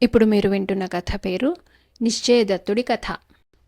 ఇప్పుడు మీరు వింటున్న కథ పేరు నిశ్చయదత్తుడి కథ.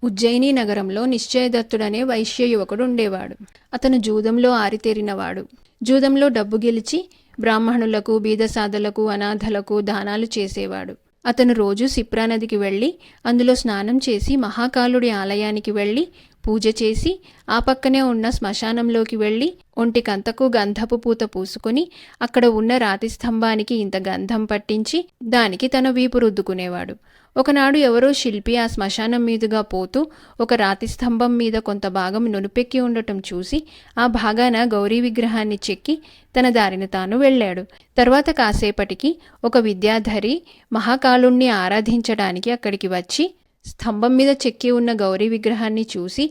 ఉజ్జయిని నగరంలో నిశ్చయదత్తుడనే వైశ్య యువకుడు ఉండేవాడు. అతను జూదంలో ఆరితేరినవాడు. జూదంలో డబ్బు గెలిచి బ్రాహ్మణులకు, బీదసాదలకు, అనాథలకు దానాలు చేసేవాడు. అతను రోజు సిప్రా నదికి వెళ్ళి అందులో స్నానం చేసి మహాకాలుడి ఆలయానికి వెళ్ళి పూజ చేసి ఆ పక్కనే ఉన్న శ్మశానంలోకి వెళ్ళి ఒంటికంతకు గంధపు పూత పూసుకొని అక్కడ ఉన్న రాతి స్తంభానికి ఇంత గంధం పట్టించి దానికి తన వీపు రుద్దుకునేవాడు. ఒకనాడు ఎవరో శిల్పి ఆ శ్మశానం మీదుగా పోతూ ఒక రాతి స్తంభం మీద కొంత భాగం నునుపెక్కి ఉండటం చూసి ఆ భాగాన గౌరీ విగ్రహాన్ని చెక్కి తన దారిని తాను వెళ్ళాడు. తర్వాత కాసేపటికి ఒక విద్యాధరి మహాకాళుణ్ణి ఆరాధించడానికి అక్కడికి వచ్చి స్తంభం మీద చెక్కి ఉన్న గౌరీ విగ్రహాన్ని చూసి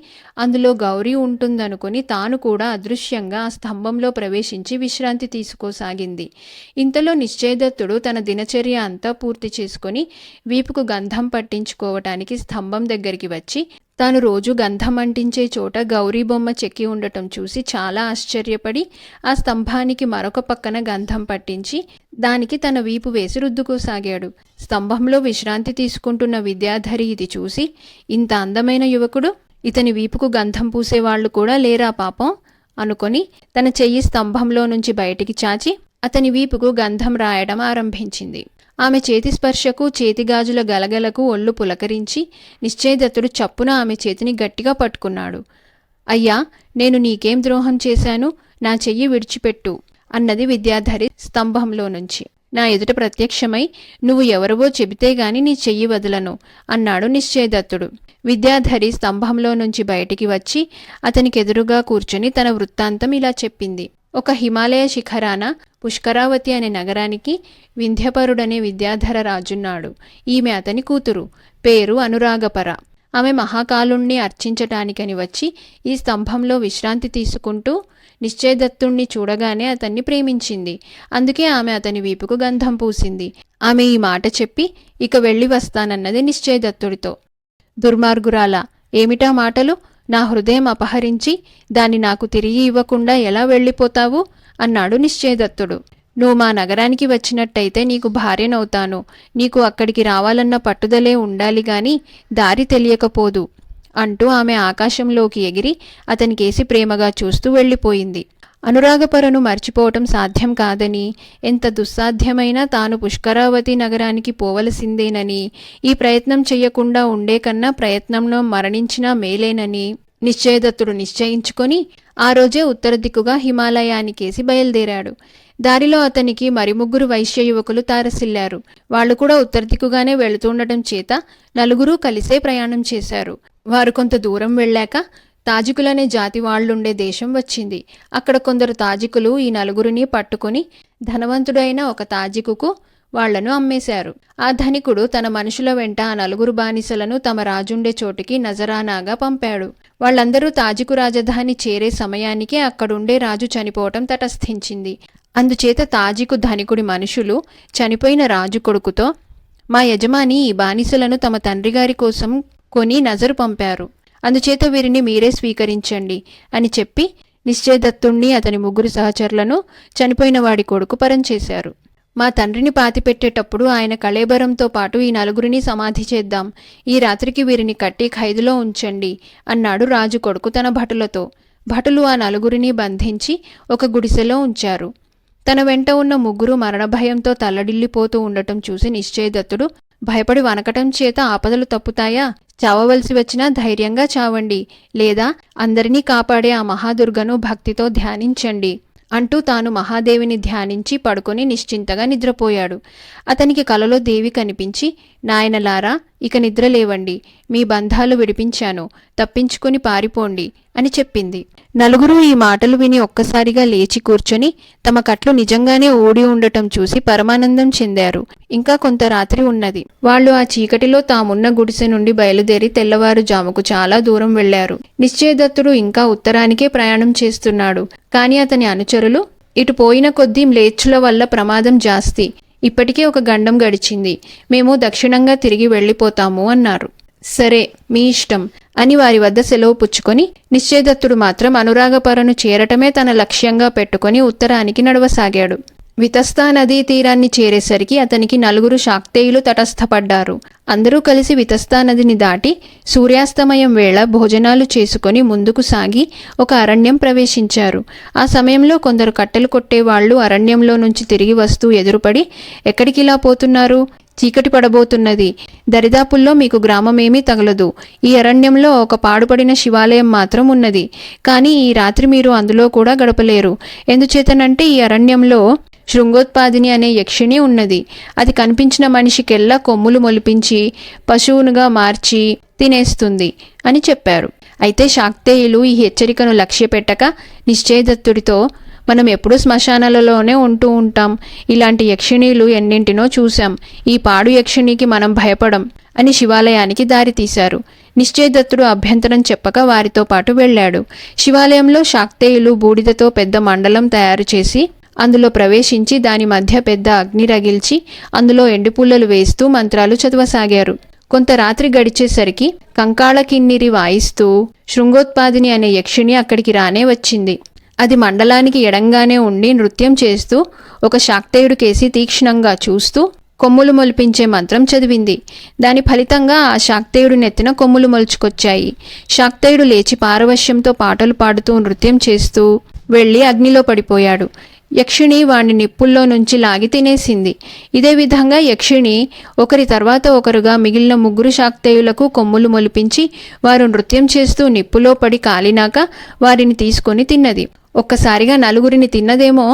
అందులో గౌరీ ఉంటుందనుకొని తాను కూడా అదృశ్యంగా ఆ స్తంభంలో ప్రవేశించి విశ్రాంతి తీసుకోసాగింది. ఇంతలో నిశ్చయదత్తుడు తన దినచర్య అంతా పూర్తి చేసుకొని వీపుకు గంధం పట్టించుకోవటానికి స్తంభం దగ్గరికి వచ్చి తాను రోజు గంధం అంటించే చోట గౌరీ బొమ్మ చెక్కి ఉండటం చూసి చాలా ఆశ్చర్యపడి ఆ స్తంభానికి మరొక పక్కన గంధం పట్టించి దానికి తన వీపు వేసి రుద్దుకోసాగాడు. స్తంభంలో విశ్రాంతి తీసుకుంటున్న విద్యాధరి ఇది చూసి, ఇంత అందమైన యువకుడు, ఇతని వీపుకు గంధం పూసేవాళ్లు కూడా లేరా పాపం అనుకొని తన చెయ్యి స్తంభంలో నుంచి బయటికి చాచి అతని వీపుకు గంధం రాయడం ఆరంభించింది. ఆమె చేతి స్పర్శకు, చేతిగాజుల గలగలకు ఒళ్ళు పులకరించి నిశ్చయదత్తుడు చప్పున ఆమె చేతిని గట్టిగా పట్టుకున్నాడు. అయ్యా, నేను నీకేం ద్రోహం చేశాను? నా చెయ్యి విడిచిపెట్టు అన్నది విద్యాధరి స్తంభంలో నుంచి. నా ఎదుట ప్రత్యక్షమై నువ్వు ఎవరివో చెబితే గాని నీ చెయ్యి వదలను అన్నాడు నిశ్చయదత్తుడు. విద్యాధరి స్తంభంలో నుంచి బయటికి వచ్చి అతనికెదురుగా కూర్చొని తన వృత్తాంతం ఇలా చెప్పింది. ఒక హిమాలయ శిఖరాన పుష్కరావతి అనే నగరానికి వింధ్యపరుడనే విద్యాధర రాజున్నాడు. ఈమె అతని కూతురు. పేరు అనురాగపర. ఆమె మహాకాళుణ్ణి అర్చించటానికని వచ్చి ఈ స్తంభంలో విశ్రాంతి తీసుకుంటూ నిశ్చయదత్తుణ్ణి చూడగానే అతన్ని ప్రేమించింది. అందుకే ఆమె అతని వీపుకు గంధం పూసింది. ఆమె ఈ మాట చెప్పి ఇక వెళ్ళి వస్తానన్నది నిశ్చయదత్తుడితో. దుర్మార్గురాలా, ఏమిటా మాటలు? నా హృదయం అపహరించి దాన్ని నాకు తిరిగి ఇవ్వకుండా ఎలా వెళ్ళిపోతావు అన్నాడు నిశ్చయదత్తుడు. నువ్వు మా నగరానికి వచ్చినట్టయితే నీకు భార్యనవుతాను. నీకు అక్కడికి రావాలన్న పట్టుదలే ఉండాలి గాని దారి తెలియకపోదు అంటూ ఆమె ఆకాశంలోకి ఎగిరి అతనికేసి ప్రేమగా చూస్తూ వెళ్ళిపోయింది. అనురాగపరను మర్చిపోవటం సాధ్యం కాదని, ఎంత దుస్సాధ్యమైనా తాను పుష్కరావతి నగరానికి పోవలసిందేనని, ఈ ప్రయత్నం చెయ్యకుండా ఉండే కన్నా ప్రయత్నంలో మరణించినా మేలేనని నిశ్చయదత్తుడు నిశ్చయించుకొని ఆ రోజే ఉత్తర దిక్కుగా హిమాలయానికేసి బయలుదేరాడు. దారిలో అతనికి మరి 3 వైశ్య యువకులు తారసిల్లారు. వాళ్లు కూడా ఉత్తర దిక్కుగానే వెళుతుండటం చేత నలుగురూ కలిసే ప్రయాణం చేశారు. వారు కొంత దూరం వెళ్ళాక తాజికులనే జాతి వాళ్లుండే దేశం వచ్చింది. అక్కడ కొందరు తాజికులు ఈ నలుగురిని పట్టుకుని ధనవంతుడైన ఒక తాజికుకు వాళ్లను అమ్మేశారు. ఆ ధనికుడు తన మనుషుల వెంట ఆ 4 బానిసలను తమ రాజుండే చోటికి నజరానాగా పంపాడు. వాళ్ళందరూ తాజికు రాజధాని చేరే సమయానికి అక్కడుండే రాజు చనిపోవటం తటస్థించింది. అందుచేత తాజికు ధనికుడి మనుషులు చనిపోయిన రాజు కొడుకుతో, మా యజమాని ఈ బానిసలను తమ తండ్రిగారి కోసం కొని నజరు పంపారు. అందుచేత వీరిని మీరే స్వీకరించండి అని చెప్పి నిశ్చయదత్తుణ్ణి అతని 3 సహచరులను చనిపోయిన వాడి కొడుకు పరంచేశారు. మా తండ్రిని పాతిపెట్టేటప్పుడు ఆయన కళేబరంతో పాటు ఈ 4 సమాధి చేద్దాం. ఈ రాత్రికి వీరిని కట్టి ఖైదులో ఉంచండి అన్నాడు రాజు కొడుకు తన భటులతో. భటులు ఆ 4 బంధించి ఒక గుడిసెలో ఉంచారు. తన వెంట ఉన్న 3 మరణభయంతో తల్లడిల్లిపోతూ ఉండటం చూసి నిశ్చయదత్తుడు భయపడి వనకటం చేత ఆపదలు తప్పుతాయా? చావవలసి వచ్చినా ధైర్యంగా చావండి, లేదా అందరినీ కాపాడే ఆ మహాదుర్గను భక్తితో ధ్యానించండి అంటూ తాను మహాదేవిని ధ్యానించి పడుకొని నిశ్చింతగా నిద్రపోయాడు. అతనికి కలలో దేవి కనిపించి, నాయనలారా, ఇక నిద్రలేవండి, మీ బంధాలు విడిపించాను, తప్పించుకొని పారిపోండి అని చెప్పింది. 4 ఈ మాటలు విని ఒక్కసారిగా లేచి కూర్చొని తమ కట్లు నిజంగానే ఊడి ఉండటం చూసి పరమానందం చెందారు. ఇంకా కొంత రాత్రి ఉన్నది. వాళ్ళు ఆ చీకటిలో తామున్న గుడిసె నుండి బయలుదేరి తెల్లవారుజాముకు చాలా దూరం వెళ్లారు. నిశ్చయదత్తుడు ఇంకా ఉత్తరానికే ప్రయాణం చేస్తున్నాడు. కాని అతని అనుచరులు, ఇటు పోయిన కొద్దీ మ్లేచ్చుల వల్ల ప్రమాదం జాస్తి, ఇప్పటికే ఒక గండం గడిచింది, మేము దక్షిణంగా తిరిగి వెళ్ళిపోతాము అన్నారు. సరే, మీ ఇష్టం అని వారి వద్ద సెలవు పుచ్చుకొని నిశ్చయదత్తుడు మాత్రం అనురాగపరను చేరటమే తన లక్ష్యంగా పెట్టుకొని ఉత్తరానికి నడవసాగాడు. వితస్తా నదీ తీరాన్ని చేరేసరికి అతనికి 4 శాక్తేయులు తటస్థపడ్డారు. అందరూ కలిసి వితస్తా నదిని దాటి సూర్యాస్తమయం వేళ భోజనాలు చేసుకొని ముందుకు సాగి ఒక అరణ్యం ప్రవేశించారు. ఆ సమయంలో కొందరు కట్టెలు కొట్టేవాళ్లు అరణ్యంలో నుంచి తిరిగి వస్తూ ఎదురుపడి, ఎక్కడికిలా పోతున్నారు? చీకటి పడబోతున్నది. దరిదాపుల్లో మీకు గ్రామమేమీ తగలదు. ఈ అరణ్యంలో ఒక పాడుపడిన శివాలయం మాత్రం ఉన్నది. కానీ ఈ రాత్రి మీరు అందులో కూడా గడపలేరు. ఎందుచేతనంటే ఈ అరణ్యంలో శృంగోత్పాదిని అనే యక్షిణి ఉన్నది. అది కనిపించిన మనిషికెల్లా కొమ్ములు మొలిపించి పశువునుగా మార్చి తినేస్తుంది అని చెప్పారు. అయితే శాక్తేయులు ఈ హెచ్చరికను లక్ష్యపెట్టక నిశ్చయదత్తుడితో, మనం ఎప్పుడూ శ్మశానాలలోనే ఉంటూ ఉంటాం. ఇలాంటి యక్షిణీలు ఎన్నింటినో చూశాం. ఈ పాడు యక్షిణికి మనం భయపడం అని శివాలయానికి దారితీశారు. నిశ్చయదత్తుడు అభ్యంతరం చెప్పక వారితో పాటు వెళ్ళాడు. శివాలయంలో శాక్తేయులు బూడిదతో పెద్ద మండలం తయారు చేసి అందులో ప్రవేశించి దాని మధ్య పెద్ద అగ్ని రగిల్చి అందులో ఎండిపుల్లలు వేస్తూ మంత్రాలు చదవసాగారు. కొంత రాత్రి గడిచేసరికి కంకాళ కిన్నెరి వాయిస్తూ శృంగోత్పాదిని అనే యక్షిణి అక్కడికి రానే వచ్చింది. అది మండలానికి ఎడంగానే ఉండి నృత్యం చేస్తూ ఒక శాక్తేయుడి కేసి తీక్షణంగా చూస్తూ కొమ్ములు మొలిపించే మంత్రం చదివింది. దాని ఫలితంగా ఆ శాక్తేయుడి నెత్తిన కొమ్ములు మొలుచుకొచ్చాయి. శాక్తేయుడు లేచి పారవశ్యంతో పాటలు పాడుతూ నృత్యం చేస్తూ వెళ్ళి అగ్నిలో పడిపోయాడు. యక్షిణి వాణ్ణి నిప్పుల్లో నుంచి లాగి తినేసింది. ఇదే విధంగా యక్షిణి ఒకరి తర్వాత ఒకరుగా మిగిలిన 3 శాక్తేయులకు కొమ్ములు మొలిపించి వారు నృత్యం చేస్తూ నిప్పులో పడి కాలినాక వారిని తీసుకొని తిన్నది. ఒక్కసారిగా 4 తిన్నదేమో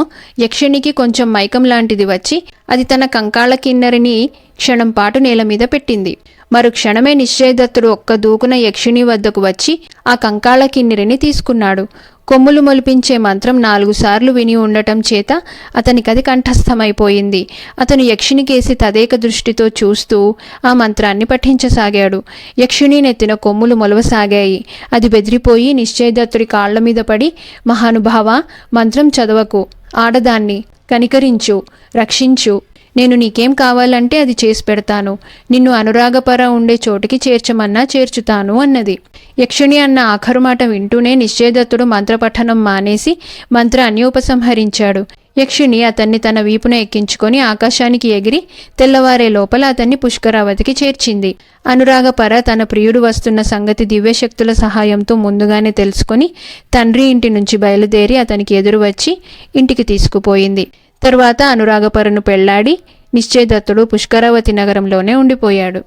యక్షిణికి కొంచెం మైకం లాంటిది వచ్చి అది తన కంకాళ కిన్నెరిని క్షణం పాటు నేల మీద పెట్టింది. మరుక్షణమే నిశ్చయదత్తుడు ఒక్క దూకున యక్షిణి వద్దకు వచ్చి ఆ కంకాళ కిన్నెరిని తీసుకున్నాడు. కొమ్ములు మొలిపించే మంత్రం 4 సార్లు విని ఉండటం చేత అతనికది కంఠస్థమైపోయింది. అతను యక్షిణికేసి తదేక దృష్టితో చూస్తూ ఆ మంత్రాన్ని పఠించసాగాడు. యక్షిణి నెత్తిన కొమ్ములు మొలవసాగాయి. అది బెదిరిపోయి నిశ్చయదత్తుడి కాళ్ల మీద పడి, మహానుభావ, మంత్రం చదవకు, ఆడదాన్ని, కనికరించు, రక్షించు. నేను నీకేం కావాలంటే అది చేసి పెడతాను. నిన్ను అనురాగపర ఉండే చోటికి చేర్చమన్నా చేర్చుతాను అన్నది. యక్షిణి అన్న ఆఖరు మాట వింటూనే నిశ్చయదత్తుడు మంత్రపఠనం మానేసి మంత్రాన్ని ఉపసంహరించాడు. యక్షిణి అతన్ని తన వీపున ఎక్కించుకొని ఆకాశానికి ఎగిరి తెల్లవారే లోపల అతన్ని పుష్కరావతికి చేర్చింది. అనురాగపర తన ప్రియుడు వస్తున్న సంగతి దివ్యశక్తుల సహాయంతో ముందుగానే తెలుసుకొని తండ్రి ఇంటి నుంచి బయలుదేరి అతనికి ఎదురు వచ్చి ఇంటికి తీసుకుపోయింది. తరువాత అనురాగపరను పెళ్లాడి నిశ్చయదత్తుడు పుష్కరావతి నగరంలోనే ఉండిపోయాడు.